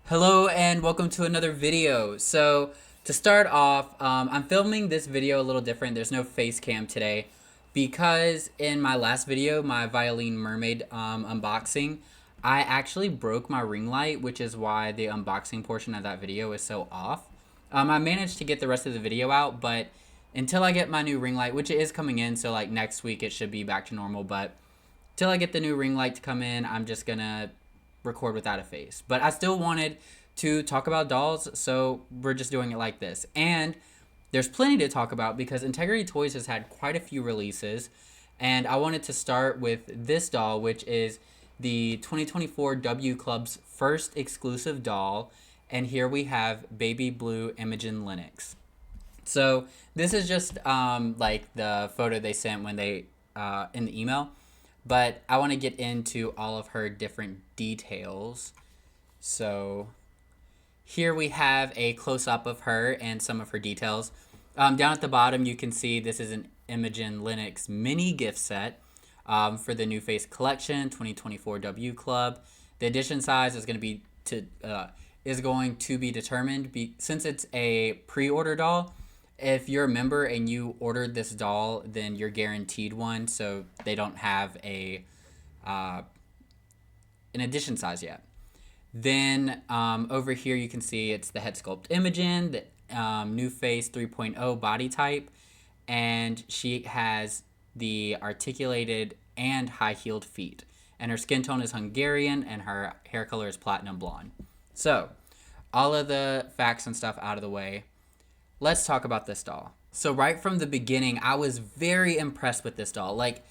Hello and welcome to another video. So to start off, I'm filming this video a little different. There's no face cam today because in my last video, my Violin Mermaid unboxing, I actually broke my ring light, which is why the unboxing portion of that video is so off. I managed to get the rest of the video out, but until I get my new ring light, which is coming in, so like next week it should be back to normal, but till I get the new ring light to come in, I'm just gonna record without a face. But I still wanted to talk about dolls, so we're just doing it like this. And there's plenty to talk about because Integrity Toys has had quite a few releases. And I wanted to start with this doll, which is the 2024 W Club's first exclusive doll. And here we have Baby Blue Imogen Lennox. So this is just like the photo they sent when they in the email, but I want to get into all of her different details. So here we have a close-up of her and some of her details. Down at the bottom, you can see this is an Imogen Lennox mini gift set for the New Face Collection 2024 W Club. The edition size is going to be determined since it's a pre-order doll. If you're a member and you ordered this doll, then you're guaranteed one, so they don't have an edition size yet. Then over here you can see it's the head sculpt Imogen, the New Face 3.0 body type, and she has the articulated and high-heeled feet. And her skin tone is Hungarian, and her hair color is platinum blonde. So, all of the facts and stuff out of the way. Let's talk about this doll. So right from the beginning, I was very impressed with this doll. Like,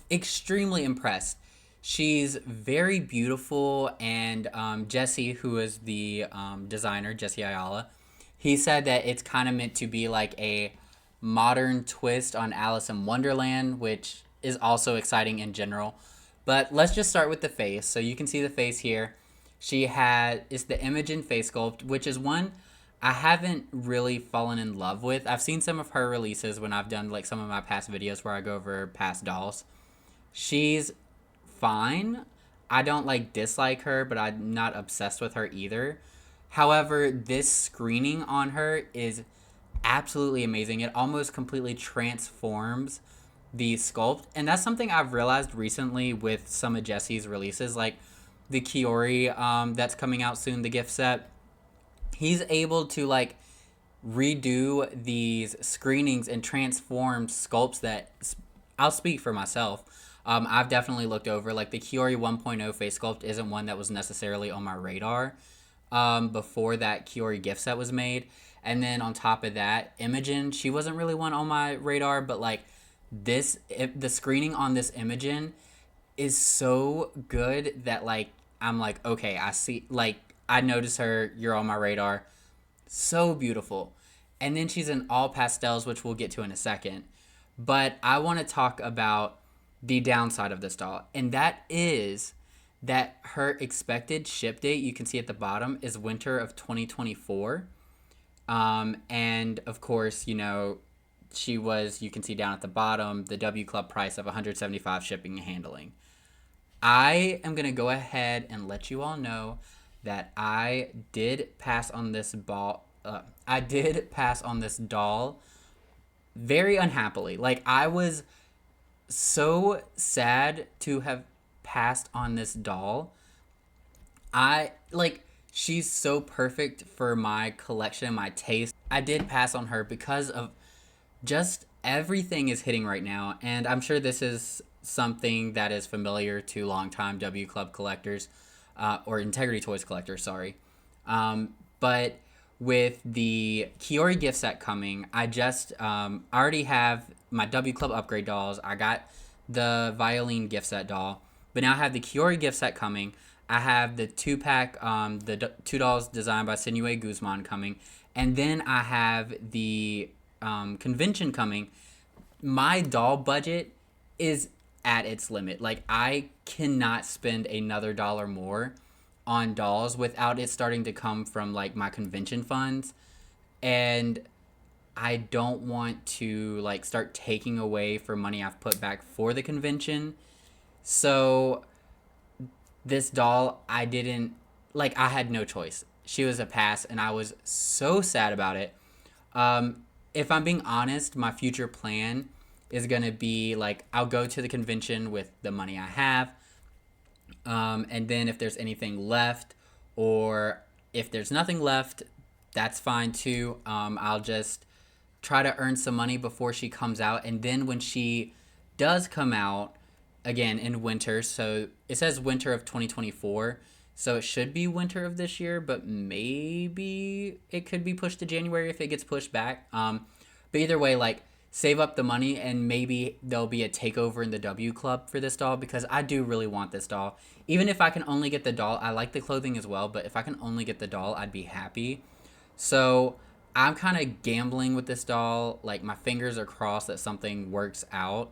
extremely impressed. She's very beautiful, and Jesse, who is the designer, Jesse Ayala, he said that it's kind of meant to be like a modern twist on Alice in Wonderland, which is also exciting in general. But let's just start with the face. So you can see the face here. It's the Imogen face sculpt, which is one I haven't really fallen in love with. I've seen some of her releases when I've done like some of my past videos where I go over past dolls. She's fine. I don't like dislike her, but I'm not obsessed with her either. However, this screening on her is absolutely amazing. It almost completely transforms the sculpt, and that's something I've realized recently with some of Jesse's releases, like the Kiori that's coming out soon, the gift set. He's able to like redo these screenings and transform sculpts that I'll speak for myself. I've definitely looked over like the Kiori 1.0 face sculpt isn't one that was necessarily on my radar before that Kiori gift set was made. And then on top of that, Imogen, she wasn't really one on my radar, but like the screening on this Imogen is so good that like I'm like, okay, I see, like I notice her, you're on my radar. So beautiful. And then she's in all pastels, which we'll get to in a second. But I want to talk about the downside of this doll, and that is that her expected ship date, you can see at the bottom, is winter of 2024. And of course, you know, you can see down at the bottom, the W Club price of $175 shipping and handling. I am going to go ahead and let you all know that I did pass on this doll very unhappily. Like, I was so sad to have passed on this doll. She's so perfect for my collection and my taste. I did pass on her because of just everything is hitting right now, and I'm sure this is something that is familiar to longtime W Club collectors, or Integrity Toys collectors, sorry. But with the Kiori gift set coming, I already have my W Club upgrade dolls. I got the Violin gift set doll, but now I have the Kiori gift set coming. I have the 2-pack, two dolls designed by Sinué Guzman coming, and then I have the convention coming. My doll budget is at its limit. Like, I cannot spend another dollar more on dolls without it starting to come from like my convention funds, and I don't want to like start taking away for money I've put back for the convention. So this doll, I had no choice. she was a pass, and I was so sad about it. If I'm being honest, my future plan is going to be like I'll go to the convention with the money I have. And then if there's anything left, or if there's nothing left, that's fine too. I'll just try to earn some money before she comes out. And then when she does come out, again in winter, so it says winter of 2024. So it should be winter of this year, but maybe it could be pushed to January if it gets pushed back. But either way, like save up the money, and maybe there'll be a takeover in the W Club for this doll, because I do really want this doll. Even if I can only get the doll, I like the clothing as well, but if I can only get the doll, I'd be happy. So I'm kind of gambling with this doll. Like my fingers are crossed that something works out.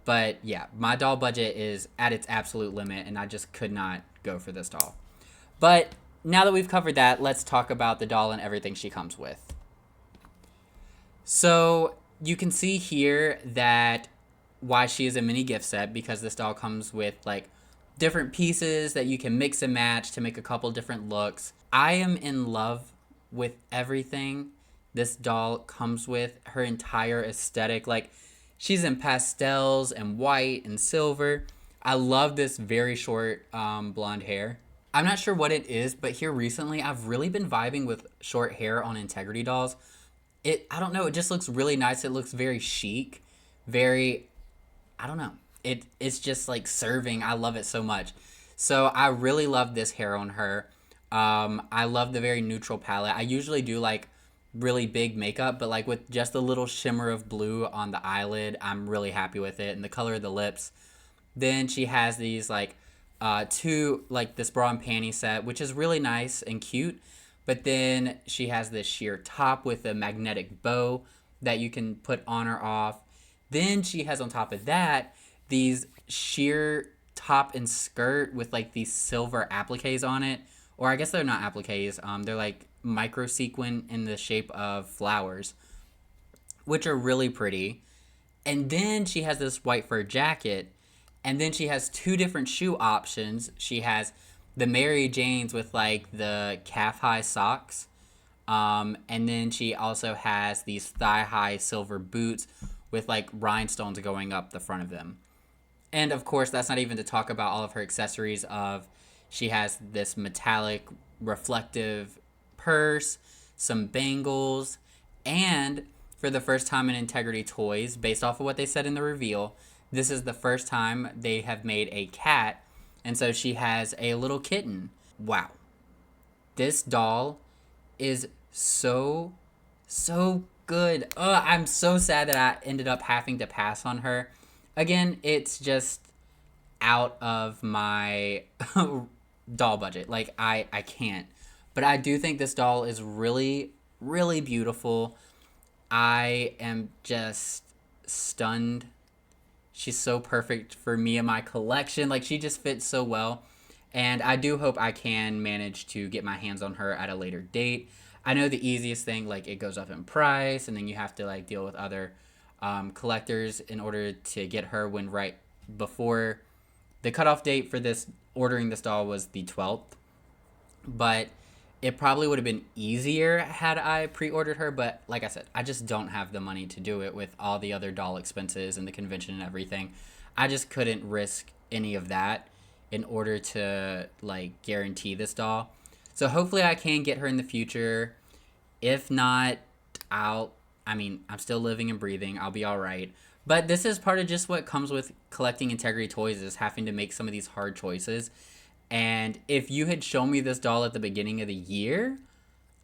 But yeah, my doll budget is at its absolute limit, and I just could not go for this doll. But now that we've covered that, let's talk about the doll and everything she comes with. So you can see here that why she is a mini gift set, because this doll comes with like different pieces that you can mix and match to make a couple different looks. I am in love with everything this doll comes with, her entire aesthetic. Like she's in pastels and white and silver. I love this very short blonde hair. I'm not sure what it is, but here recently I've really been vibing with short hair on Integrity dolls. I don't know, it just looks really nice. It looks very chic, very, I don't know. It's just like serving. I love it so much. So I really love this hair on her. I love the very neutral palette. I usually do like really big makeup, but like with just a little shimmer of blue on the eyelid, I'm really happy with it. And the color of the lips. Then she has these like two, like this bra and panty set, which is really nice and cute. But then she has this sheer top with a magnetic bow that you can put on or off. Then she has on top of that these sheer top and skirt with like these silver appliques on it. Or I guess they're not appliques. They're like micro sequin in the shape of flowers, which are really pretty. And then she has this white fur jacket. And then she has two different shoe options. She has the Mary Janes with like the calf high socks. And then she also has these thigh high silver boots with like rhinestones going up the front of them. And of course, that's not even to talk about all of her accessories of she has this metallic reflective purse, some bangles, and for the first time in Integrity Toys, based off of what they said in the reveal, this is the first time they have made a cat, and so she has a little kitten. Wow. This doll is so, so good. Ugh, I'm so sad that I ended up having to pass on her. Again, it's just out of my doll budget. Like, I can't. But I do think this doll is really, really beautiful. I am just stunned. She's so perfect for me and my collection. Like, she just fits so well. And I do hope I can manage to get my hands on her at a later date. I know the easiest thing, like, it goes up in price, and then you have to, like, deal with other collectors in order to get her when right before the cutoff date for this ordering this doll was the 12th. But it probably would have been easier had I pre-ordered her, but like I said, I just don't have the money to do it with all the other doll expenses and the convention and everything. I just couldn't risk any of that in order to like guarantee this doll. So hopefully I can get her in the future. If not, I'm still living and breathing. I'll be all right. But this is part of just what comes with collecting Integrity Toys, is having to make some of these hard choices. And if you had shown me this doll at the beginning of the year,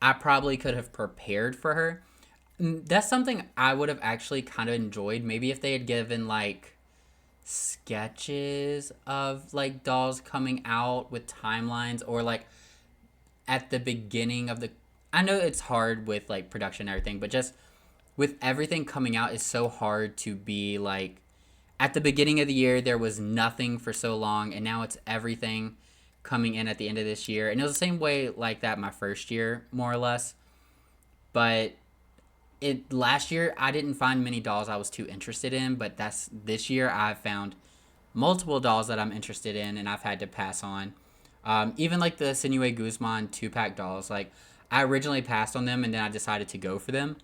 I probably could have prepared for her. That's something I would have actually kind of enjoyed. Maybe if they had given like sketches of like dolls coming out with timelines, or like at the beginning of the, I know it's hard with like production and everything, but just with everything coming out, it's so hard to be like, at the beginning of the year there was nothing for so long, and now it's everything coming in at the end of this year. And it was the same way like that my first year, more or less. But last year I didn't find many dolls I was too interested in, but this year I've found multiple dolls that I'm interested in, and I've had to pass on. Even like the Sinewe Guzman 2-pack dolls, like I originally passed on them and then I decided to go for them,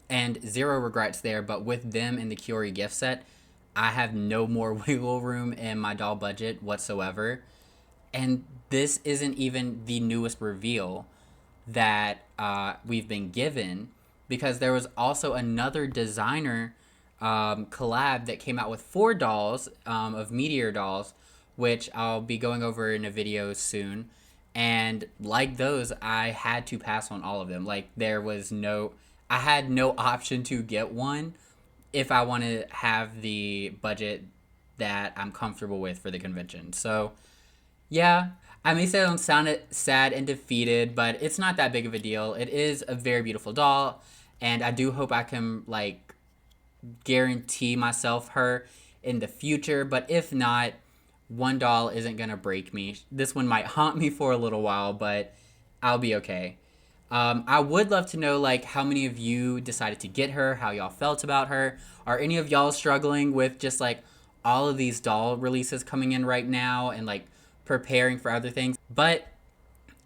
and zero regrets there. But with them in the Kiori gift set, I have no more wiggle room in my doll budget whatsoever. And this isn't even the newest reveal that we've been given, because there was also another designer collab that came out with 4 dolls of Meteor dolls, which I'll be going over in a video soon. And like those, I had to pass on all of them. Like I had no option to get one if I want to have the budget that I'm comfortable with for the convention. So yeah, I may sound sad and defeated, but it's not that big of a deal. It is a very beautiful doll, and I do hope I can like guarantee myself her in the future. But if not, one doll isn't gonna break me. This one might haunt me for a little while, but I'll be okay. I would love to know like how many of you decided to get her, how y'all felt about her. Are any of y'all struggling with just like all of these doll releases coming in right now and like preparing for other things? But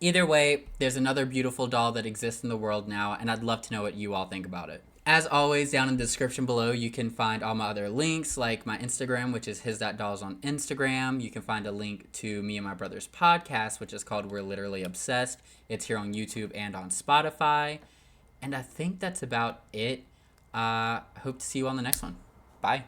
either way, there's another beautiful doll that exists in the world now, and I'd love to know what you all think about it. As always, down in the description below, you can find all my other links, like my Instagram, which is his.dolls on Instagram. You can find a link to me and my brother's podcast, which is called We're Literally Obsessed. It's here on YouTube and on Spotify. And I think that's about it. Hope to see you on the next one. Bye.